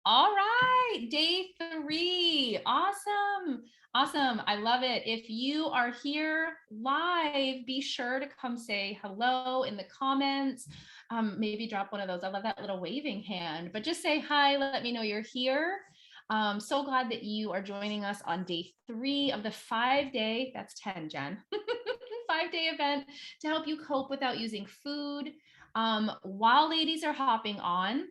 All right, day 3. Awesome. Awesome. I love it. If you are here live, be sure to come say hello in the comments. Maybe drop one of those. I love that little waving hand, but just say hi. Let me know you're here. So glad that you are joining us on day 3 of the 5-day, that's 10, Jen, 5-day event to help you cope without using food. While ladies are hopping on,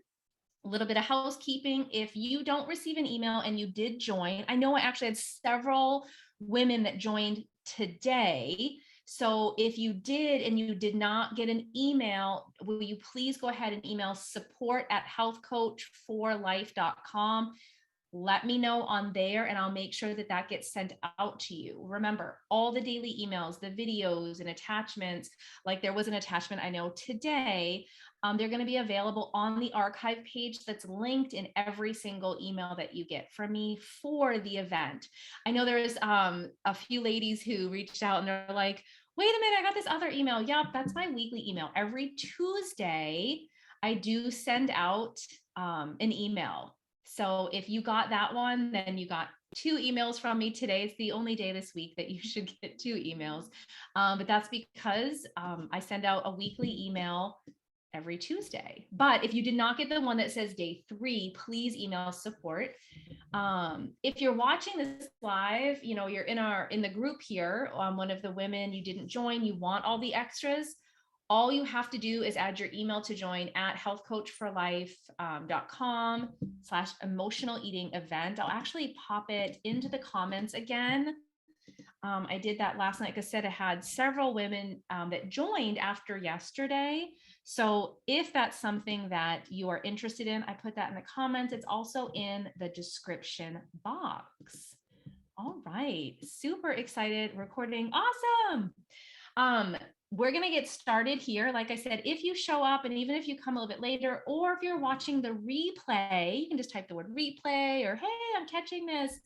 a little bit of housekeeping. If you don't receive an email and you did join, I know I actually had several women that joined today. So if you did and you did not get an email, will you please go ahead and email support@healthcoachforlife.com. Let me know on there and I'll make sure that that gets sent out to you. Remember, all the daily emails, the videos and attachments, like there was an attachment I know today, they're going to be available on the archive page that's linked in every single email that you get from me for the event. I know there's a few ladies who reached out and they're like, wait a minute, I got this other email. Yep, that's my weekly email. Every Tuesday, I do send out an email. So if you got that one, then you got 2 emails from me today. It's the only day this week that you should get 2 emails. But that's because I send out a weekly email every Tuesday. But if you did not get the one that says day 3, please email support. If you're watching this live, you know, you're in the group here, one of the women, you didn't join, you want all the extras. All you have to do is add your email to join at healthcoachforlife.com/emotional eating event. I'll actually pop it into the comments again. I did that last night. Like I said, I had several women that joined after yesterday. So if that's something that you are interested in, I put that in the comments. It's also in the description box. All right, super excited, recording, awesome. We're going to get started here. Like I said, if you show up and even if you come a little bit later, or if you're watching the replay, you can just type the word replay or, hey, I'm catching this.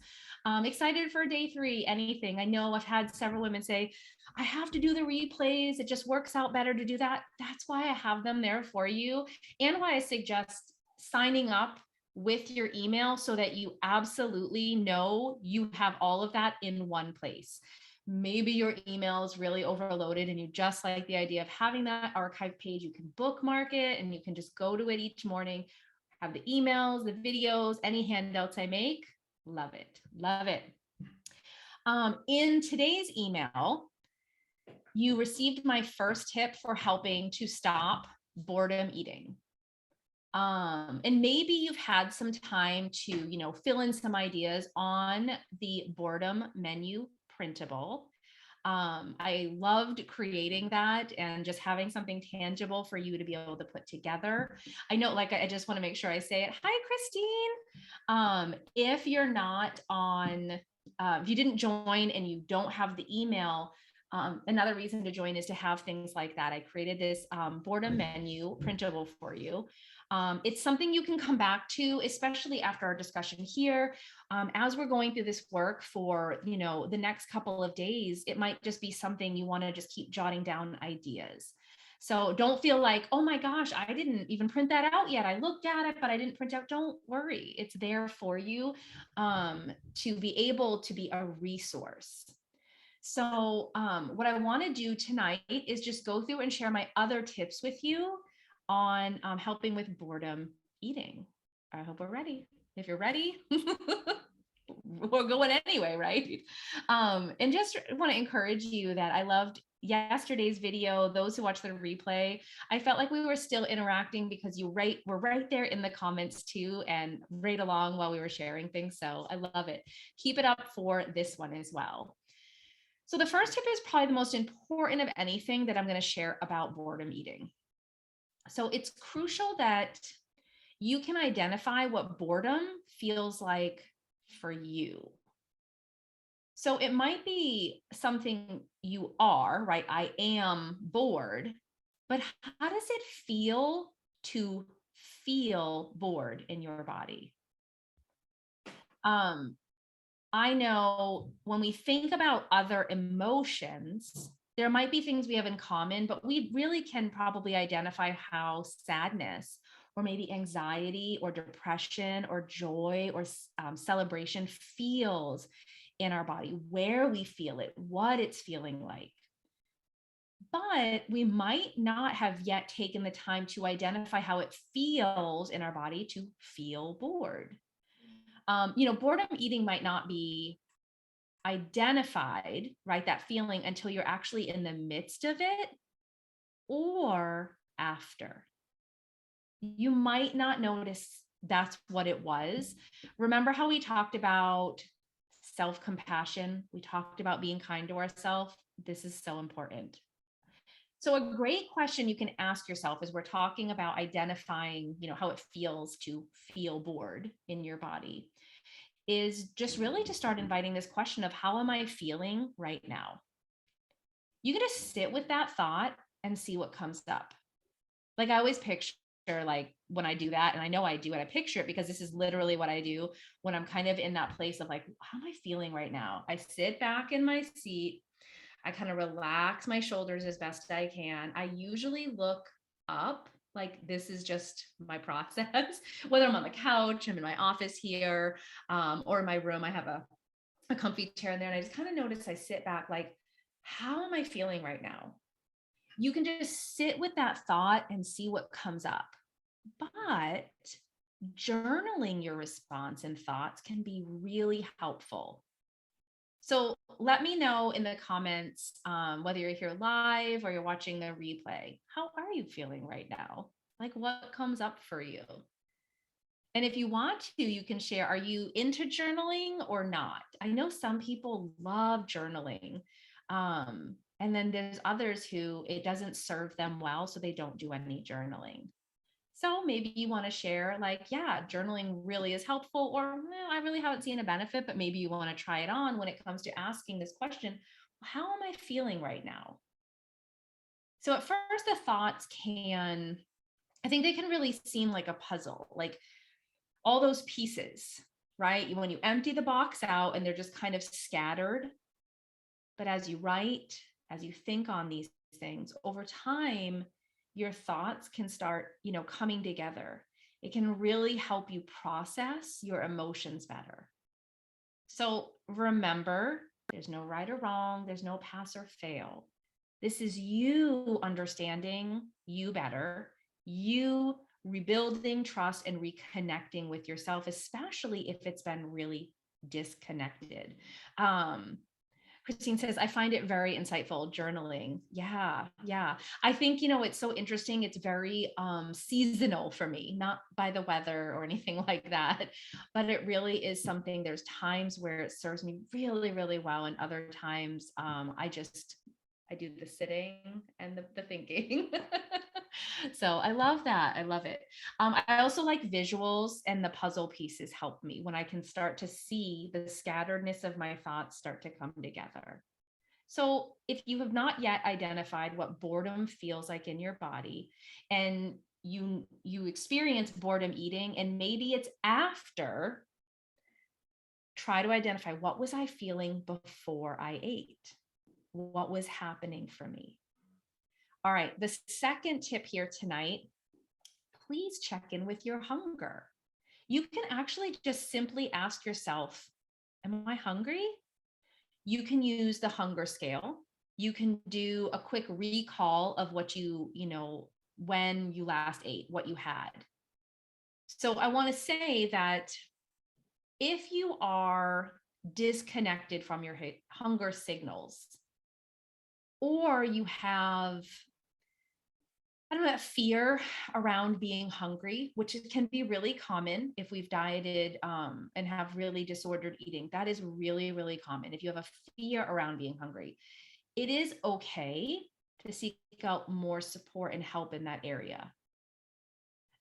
Excited for day 3, anything. I know I've had several women say, I have to do the replays. It just works out better to do that. That's why I have them there for you and why I suggest signing up with your email so that you absolutely know you have all of that in one place. Maybe your email is really overloaded and you just like the idea of having that archive page. You can bookmark it and you can just go to it each morning, have the emails, the videos, any handouts I make. Love it. Love it. In today's email, you received my first tip for helping to stop boredom eating. And maybe you've had some time to, you know, fill in some ideas on the boredom menu printable. I loved creating that and just having something tangible for you to be able to put together. I know, like, I just want to make sure I say it. Hi, Christine. If you're not on, if you didn't join and you don't have the email, another reason to join is to have things like that. I created this boredom menu printable for you. It's something you can come back to, especially after our discussion here. As we're going through this work for, you know, the next couple of days, it might just be something you want to just keep jotting down ideas. So don't feel like, oh my gosh, I didn't even print that out yet. I looked at it, but I didn't print out. Don't worry. It's there for you to be able to be a resource. So what I want to do tonight is just go through and share my other tips with you on helping with boredom eating. I hope we're ready. If you're ready, we're going anyway, right? And just want to encourage you that I loved yesterday's video. Those who watch the replay, I felt like we were still interacting because you were right there in the comments too, and right along while we were sharing things. So I love it. Keep it up for this one as well. So the first tip is probably the most important of anything that I'm going to share about boredom eating. So it's crucial that you can identify what boredom feels like for you. So it might be something you are, right? I am bored, but how does it feel to feel bored in your body? I know when we think about other emotions, there might be things we have in common, but we really can probably identify how sadness or maybe anxiety or depression or joy or celebration feels in our body, where we feel it, what it's feeling like. But we might not have yet taken the time to identify how it feels in our body to feel bored. Boredom eating might not be identified, right? That feeling until you're actually in the midst of it or after. You might not notice that's what it was. Remember how we talked about self-compassion? We talked about being kind to ourselves. This is so important. So a great question you can ask yourself as we're talking about identifying, how it feels to feel bored in your body is just really to start inviting this question of how am I feeling right now? You get to sit with that thought and see what comes up. Like I always picture like when I do that, and I know I do it, I picture it because this is literally what I do when I'm kind of in that place of like, how am I feeling right now? I sit back in my seat. I kind of relax my shoulders as best I can. I usually look up, like this is just my process, whether I'm on the couch, I'm in my office here, or in my room, I have a comfy chair in there. And I just kind of notice I sit back like, how am I feeling right now? You can just sit with that thought and see what comes up. But journaling your response and thoughts can be really helpful. So let me know in the comments, whether you're here live or you're watching the replay, how are you feeling right now? Like what comes up for you? And if you want to, you can share, are you into journaling or not? I know some people love journaling. And then there's others who it doesn't serve them well, so they don't do any journaling. So maybe you want to share like, yeah, journaling really is helpful, or I really haven't seen a benefit, but maybe you want to try it on when it comes to asking this question, how am I feeling right now? So at first the thoughts I think they can really seem like a puzzle, like all those pieces, right? When you empty the box out and they're just kind of scattered. But as you write, as you think on these things over time, your thoughts can start, coming together. It can really help you process your emotions better. So remember, there's no right or wrong, there's no pass or fail. This is you understanding you better, you rebuilding trust and reconnecting with yourself, especially if it's been really disconnected. Christine says, I find it very insightful journaling. Yeah. I think, it's so interesting. It's very seasonal for me, not by the weather or anything like that, but it really is something. There's times where it serves me really, really well. And other times I do the sitting and the thinking. So I love that. I love it. I also like visuals, and the puzzle pieces help me when I can start to see the scatteredness of my thoughts start to come together. So if you have not yet identified what boredom feels like in your body, and you experience boredom eating, and maybe it's after, try to identify, what was I feeling before I ate? What was happening for me? All right, the second tip here tonight, please check in with your hunger. You can actually just simply ask yourself, am I hungry? You can use the hunger scale. You can do a quick recall of what when you last ate, what you had. So I want to say that if you are disconnected from your hunger signals, or you have that fear around being hungry, which can be really common if we've dieted and have really disordered eating. That is really, really common. If you have a fear around being hungry, it is okay to seek out more support and help in that area.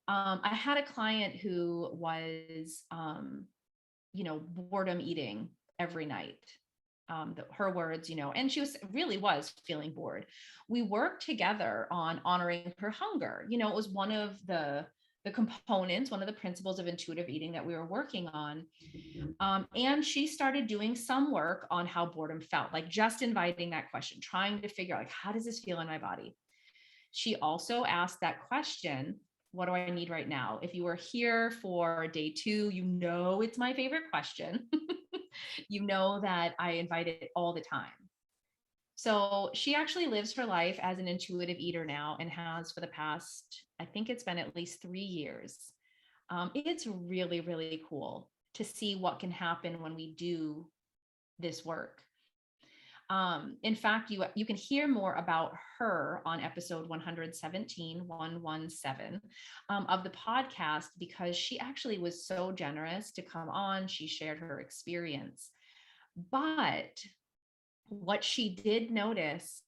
I had a client who was, boredom eating every night. Her words, and she was feeling bored. We worked together on honoring her hunger. It was one of the components, one of the principles of intuitive eating that we were working on. And she started doing some work on how boredom felt, like just inviting that question, trying to figure out, like, how does this feel in my body? She also asked that question, What do I need right now? If you were here for day 2, you know it's my favorite question. You know that I invite it all the time. So she actually lives her life as an intuitive eater now and has for the past, I think it's been at least 3 years. It's really, really cool to see what can happen when we do this work. In fact, you can hear more about her on episode 117 of the podcast, because she actually was so generous to come on. She shared her experience. But what she did notice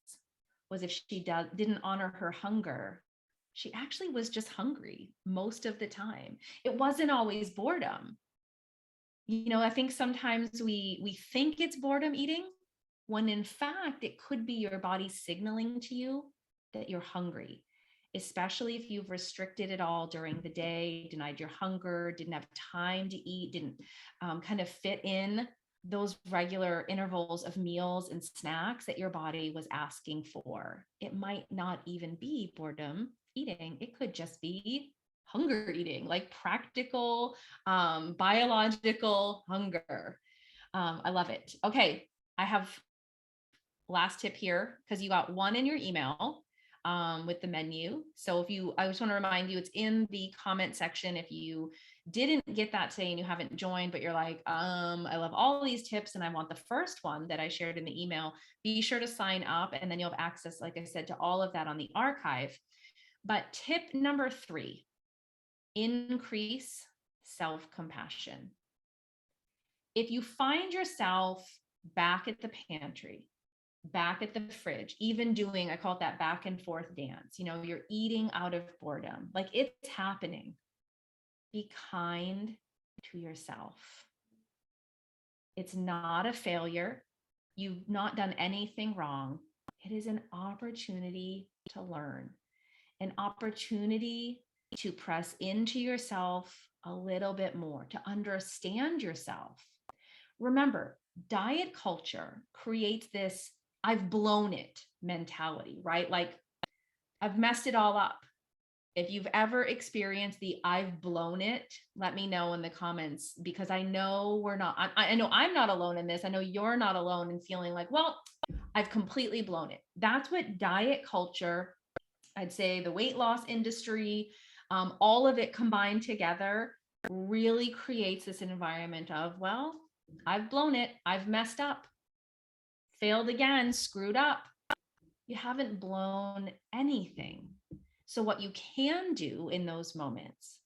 was if she didn't honor her hunger, she actually was just hungry most of the time. It wasn't always boredom. I think sometimes we think it's boredom eating, when in fact it could be your body signaling to you that you're hungry, especially if you've restricted it all during the day, denied your hunger, didn't have time to eat, didn't kind of fit in those regular intervals of meals and snacks that your body was asking for. It might not even be boredom eating. It could just be hunger eating, like practical, biological hunger. I love it. Okay, I have last tip here, because you got one in your email with the menu. So I just want to remind you, it's in the comment section. If you didn't get that today and you haven't joined, but you're like, I love all these tips and I want the first one that I shared in the email, be sure to sign up, and then you'll have access, like I said, to all of that on the archive. But tip number 3, increase self-compassion. If you find yourself back at the pantry, back at the fridge, even doing, I call it that back and forth dance, you're eating out of boredom, like it's happening, be kind to yourself. It's not a failure. You've not done anything wrong. It is an opportunity to learn, an opportunity to press into yourself a little bit more, to understand yourself. Remember, diet culture creates this I've blown it mentality, right? Like, I've messed it all up. If you've ever experienced the I've blown it, let me know in the comments, because I know I know I'm not alone in this. I know you're not alone in feeling like, well, I've completely blown it. That's what diet culture, I'd say the weight loss industry, all of it combined together really creates this environment of, well, I've blown it. I've messed up, failed again, screwed up. You haven't blown anything. So what you can do in those moments,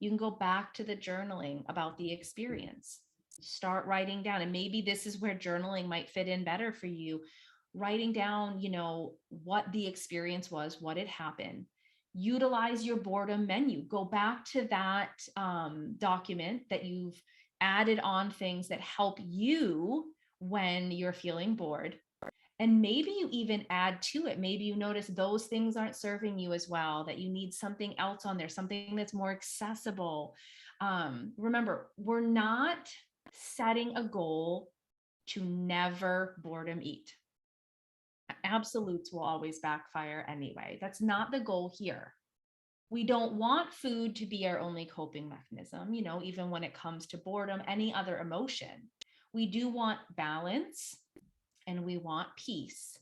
you can go back to the journaling about the experience. Start writing down, and maybe this is where journaling might fit in better for you. Writing down, what the experience was, what had happened. Utilize your boredom menu. Go back to that document that you've added on things that help you when you're feeling bored. And maybe you even add to it. Maybe you notice those things aren't serving you as well, that you need something else on there, something that's more accessible. Remember, we're not setting a goal to never boredom eat. Absolutes will always backfire anyway. That's not the goal here. We don't want food to be our only coping mechanism, even when it comes to boredom, any other emotion. We do want balance and we want peace.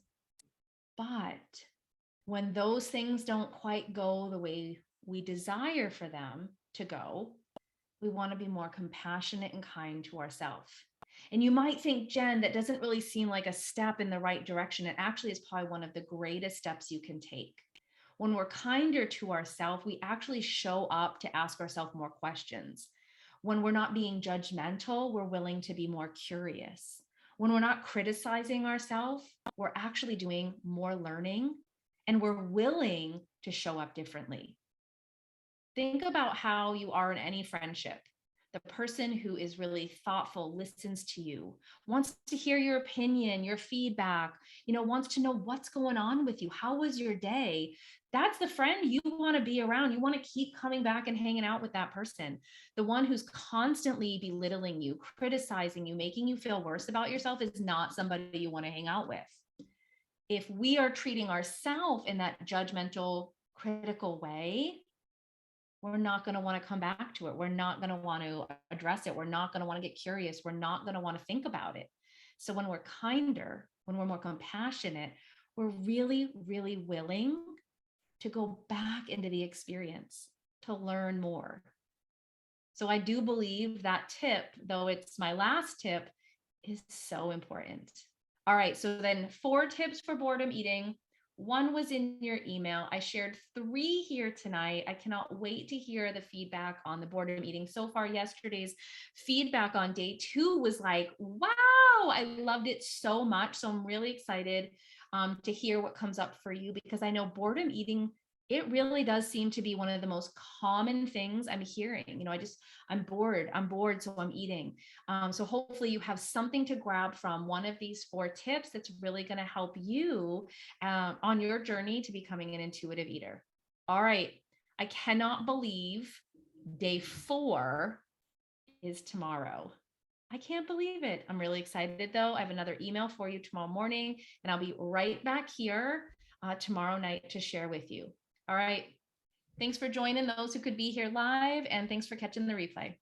But when those things don't quite go the way we desire for them to go, we want to be more compassionate and kind to ourselves. And you might think, Jen, that doesn't really seem like a step in the right direction. It actually is probably one of the greatest steps you can take. When we're kinder to ourselves, we actually show up to ask ourselves more questions. When we're not being judgmental, we're willing to be more curious. When we're not criticizing ourselves, we're actually doing more learning, and we're willing to show up differently. Think about how you are in any friendship. The person who is really thoughtful, listens to you, wants to hear your opinion, your feedback, wants to know what's going on with you. How was your day? That's the friend you want to be around. You want to keep coming back and hanging out with that person. The one who's constantly belittling you, criticizing you, making you feel worse about yourself is not somebody you want to hang out with. If we are treating ourselves in that judgmental, critical way, we're not going to want to come back to it. We're not going to want to address it. We're not going to want to get curious. We're not going to want to think about it. So when we're kinder, when we're more compassionate, we're really, really willing to go back into the experience to learn more. So I do believe that tip, though it's my last tip, is so important. All right, so then 4 tips for boredom eating. 1 was in your email. I shared 3 here tonight. I cannot wait to hear the feedback on the boredom eating. So far, yesterday's feedback on day 2 was like, wow, I loved it so much. So I'm really excited to hear what comes up for you, because I know boredom eating, it really does seem to be one of the most common things I'm hearing. I'm bored, so I'm eating. So hopefully you have something to grab from one of these 4 tips that's really going to help you on your journey to becoming an intuitive eater. All right. I cannot believe day 4 is tomorrow. I can't believe it. I'm really excited though. I have another email for you tomorrow morning, and I'll be right back here tomorrow night to share with you. All right. Thanks for joining those who could be here live, and thanks for catching the replay.